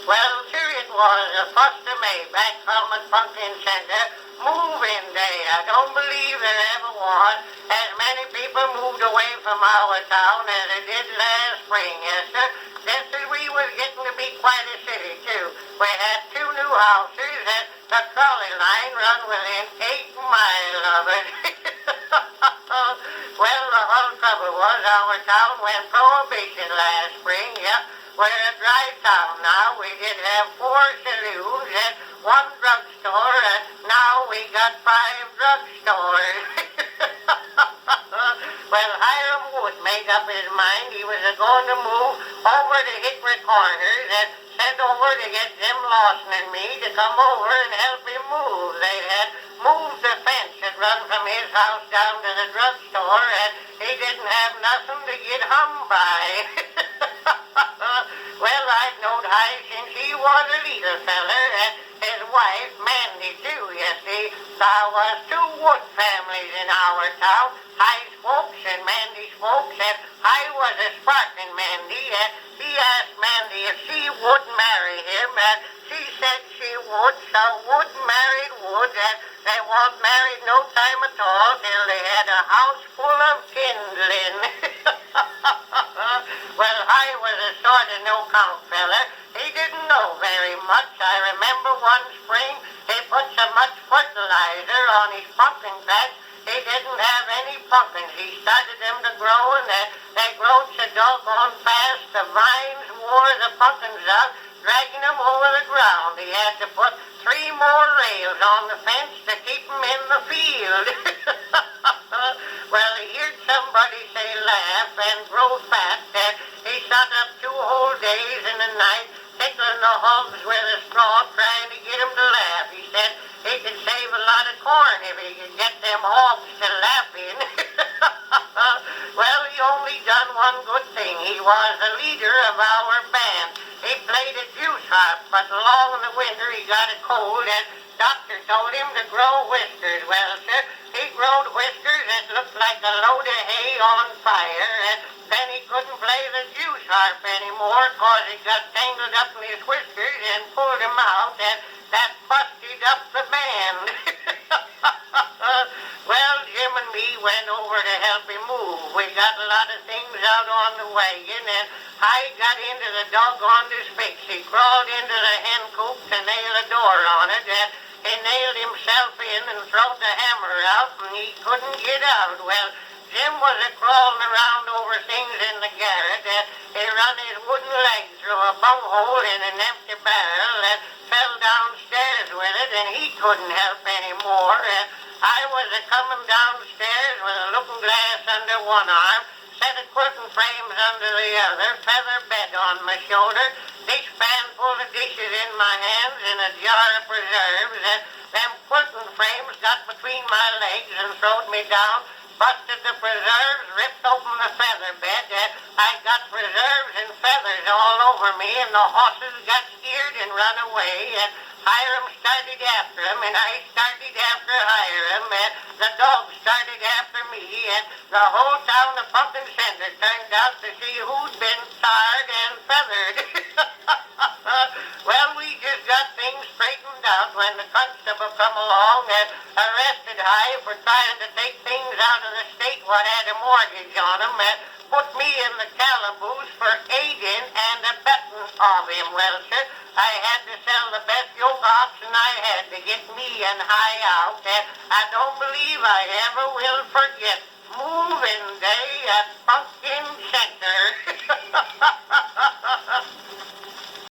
Well, sure it was the 1st of May back home at Punkin Center. Move-in day. I don't believe there ever was as many people moved away from our town as they did last spring, yes, sir. Just as we was getting to be quite a city, too. We had 2 new houses and the trolley line run within 8 miles of it. Well, the whole trouble was our town went prohibition last spring, yeah. We're a dry town now. We did have 4 saloons and 1 drugstore, and now we got 5 drugstores. Well, Hiram Wood made up his mind he was going to move over to Hickory Corners and sent over to get Jim Lawson and me to come over and help him move. They had moved the fence that run from his house down to the drugstore, and he didn't have nothing to get hung by. Well, I've known High since he was a little feller, and his wife, Mandy, too, you see. There was 2 Wood families in our town, High's folks and Mandy's folks, and I was a sparking Mandy, and he asked Mandy if she would marry him, and she said she would, so Wood married Wood, and they weren't married no time at all till they had a house full of kindling. Well, I was a sort of no-count fella. He didn't know very much. I remember one spring he put so much fertilizer on his pumpkin patch he didn't have any pumpkins. He started them to grow, and they growed so doggone fast the vines wore the pumpkins out, dragging them over the ground. He had to put 3 more rails on the fence to keep them in the field. Well, he heard somebody say laugh and grow fat, and he sat up 2 whole days and a night tickling the hogs with a straw trying to get them to laugh. He said he could save a lot of corn if he could get them hogs to laughing. Well, he only done one good thing. He was the leader of our band. He played a juice harp, but along in the winter he got a cold, and doctor told him to grow whiskers. Well, sir, he growed whiskers that looked like a load of hay on fire, and then he couldn't play the juice harp anymore because he got tangled up in his whiskers and pulled him out, and that busted up the band. Well, Jim and me went over to help him move. We got a lot of things out on the wagon, and I got into the doggone fix. He crawled into the hen coop to nail a door on it, and he nailed himself in and throwed the hammer out, and he couldn't get out. Well, Jim was crawling around over things in the garret, and he run his wooden leg through a bunghole in an empty barrel and fell downstairs with it, and he couldn't help anymore. And I was coming downstairs with a looking glass under one arm, set of curtain frames under the other, feather bed on my shoulder, dishpan full of dishes in my hands, and a jar of preserves, and them curtain frames got between my legs and throwed me down, busted the preserves, ripped open the feather bed, and I got preserves and feathers all over me, and the horses got scared and run away, and Hiram started after him, and I started after Hiram, and the dog started after me, and the whole town of Punkin Center turned out to see who'd been tarred and feathered. Well, we just got things straightened out when the constable come along and arrested High for trying to take things out of the state what had a mortgage on him, and put me in the calaboose for aiding and abetting of him. Well, sir, I had to sell the best yoke oxen I had to get me and High out, and I don't believe I ever will forget moving day at Punkin